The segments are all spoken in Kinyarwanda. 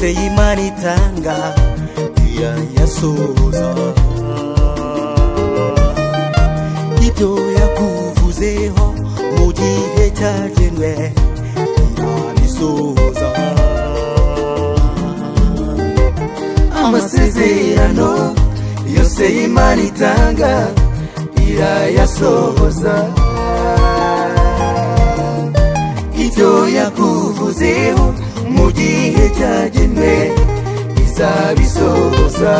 yose y'Imana itanga irayasohoza. Ibyo yakuvuzeho mu gihe cyagenwe irabisohoza. Amasezerano yose y'Imana itanga irayasohoza. Ibyo yakuvuzeho mu gihe cyagenwe izabisohoza.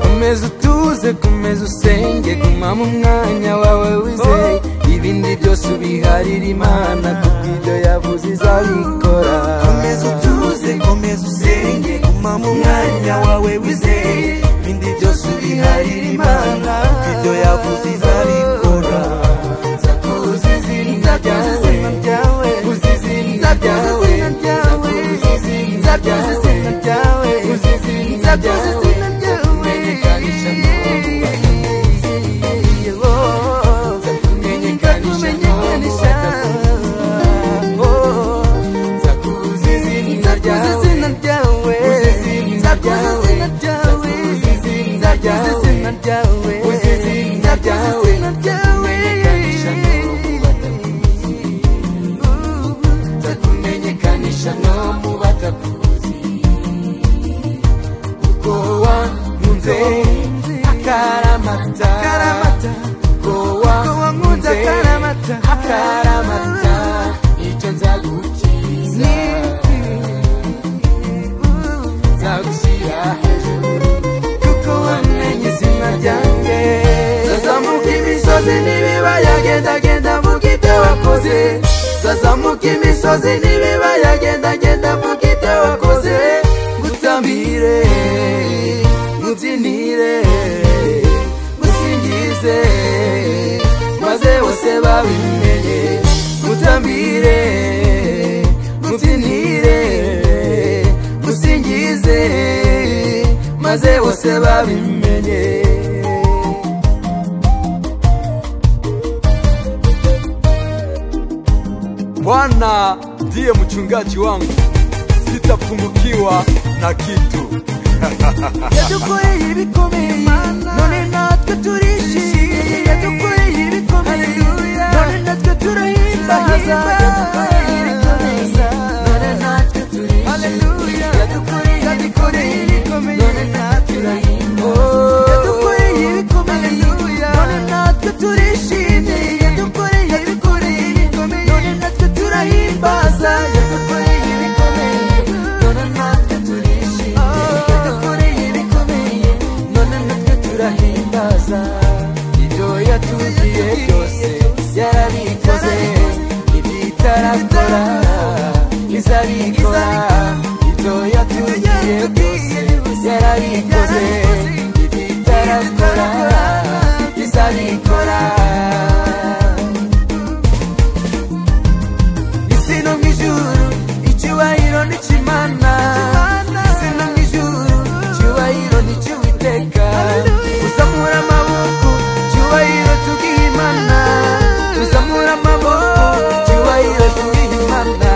Komeza utuze, komeza usenge, guma mu mwanya wawe wizeye, ibindi byose ubiharira Imana kuko ibyo yavuze izabikora. Komeza utuze, komeza usenge, guma mu mwanya wawe wizeye, ibindi byose ubiharira Imana kuko ibyo yavuze izabikora. Nzakuzi izina ryawe, uzi izina ryawe, nzakuzi izina ryawe, uzi izina ryawe, kumenyekanisha no mu batakuzi, uko wankunze akaramata, uko wankunze akaramata, icyo nzagukiza, nzagushyira hejuru kuko wamenye izina ryanjye. Zazamuka imisozi n'ibibaya, genda genda mvuga ibyo wakoze. Zazamuka imisozi n'ibibaya, genda genda mvuga ibyo wakoze. Ngutambire, ngubyinire, ngusingize, maze bose babimenye. Ngutambire, ngubyinire, ngusingize, maze bose babimenye. Bwana ndiye mchungaji wangu, sitapungukiwa na kitu. Yadukoreye ibikomeye, none natwe turishimye. Yadukoreye ibikomeye, none natwe turahimbaza. Yadukoreye ibikomeye, none natwe turishimye. Yadukoreye ibikomeye, none natwe turahimbaza. Yadukoreye ibikomeye, none natwe turishimye. Yadukoreye ibikomeye, none natwe turahimbaza. Yadukoreye ibikomeye, none natwe turishimye. Yadukoreye ibikomeye, none natwe turahimbaza. Ibyo yatugiye byose yarabikoze, ibyo itarakora izabikora. Ibyo yatugiye byose yarabikoze, ibyo itarakora izabikora. Isi no mu ijuru icyubahiro ni cy'Imana, isi no mu ijuru icyubahiro ni cy'Uwiteka. Uzamura amaboko, icyubahiro tugihe Imana. Uzamura amaboko, icyubahiro tugihe Imana.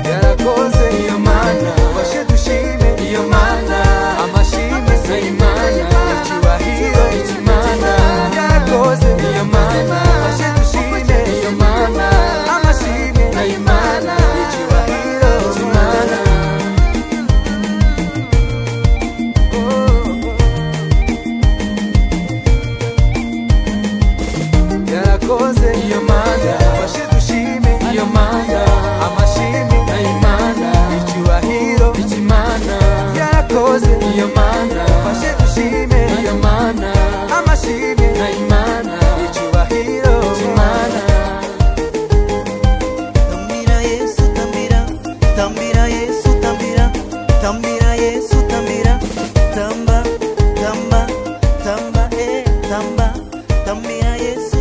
Yarakoze iyo Mana, washe dushime iyo Mana. Amashimwe se Imana, icyubahiro icy'Imana. Yarakoze iyo Mana, washe dushime iyo Mana. Amashimwe na Imana, icyubahiro icy'Imana. Yarakoze iyo Mana, washe dushime iyo Mana. Amashimwe na Imana, icyubahiro icy'Imana. Yarakoze iyo Mana, washe dushime iyo Mana. Amashimwe na Imana, icyubahiro icy'Imana. Tambira Yesu, tambira, tambira Yesu, tambira, tambira Yesu, tambira, tamba, tamba, tamba, tamba, tambira Yesu.